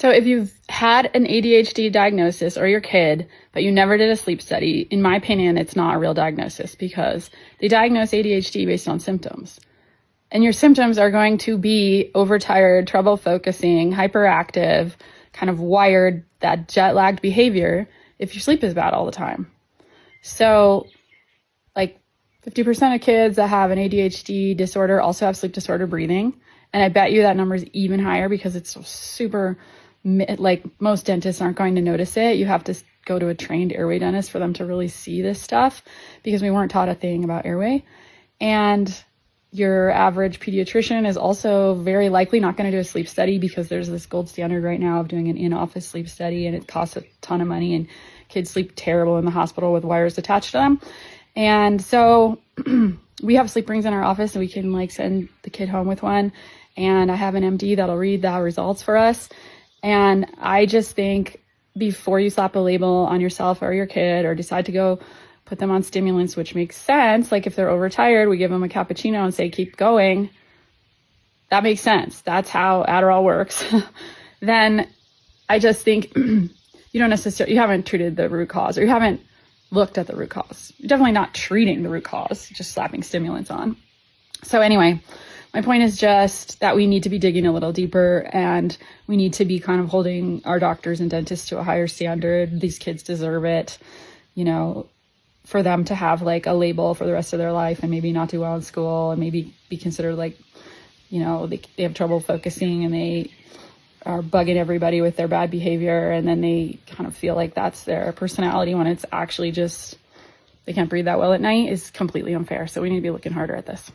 So if you've had an ADHD diagnosis or your kid, but you never did a sleep study, in my opinion, it's not a real diagnosis because they diagnose ADHD based on symptoms. And your symptoms are going to be overtired, trouble focusing, hyperactive, kind of wired, that jet-lagged behavior if your sleep is bad all the time. So like 50% of kids that have an ADHD disorder also have sleep disorder breathing. And I bet you that number is even higher because it's so super, like most dentists aren't going to notice it. You have to go to a trained airway dentist for them to really see this stuff because we weren't taught a thing about airway. And your average pediatrician is also very likely not going to do a sleep study because there's this gold standard right now of doing an in-office sleep study and it costs a ton of money and kids sleep terrible in the hospital with wires attached to them. And so we have sleep rings in our office and we can like send the kid home with one. And I have an MD that'll read the results for us. And I just think before you slap a label on yourself or your kid or decide to go put them on stimulants, which makes sense. Like if they're overtired, we give them a cappuccino and say, keep going. That makes sense. That's how Adderall works. Then I just think you haven't treated the root cause or you haven't looked at the root cause. You're definitely not treating the root cause, just slapping stimulants on. So anyway, my point is just that we need to be digging a little deeper and we need to be kind of holding our doctors and dentists to a higher standard. These kids deserve it, for them to have like a label for the rest of their life and maybe not do well in school and maybe be considered like, they have trouble focusing and they are bugging everybody with their bad behavior. And then they kind of feel like that's their personality when it's actually just, they can't breathe that well at night is completely unfair. So we need to be looking harder at this.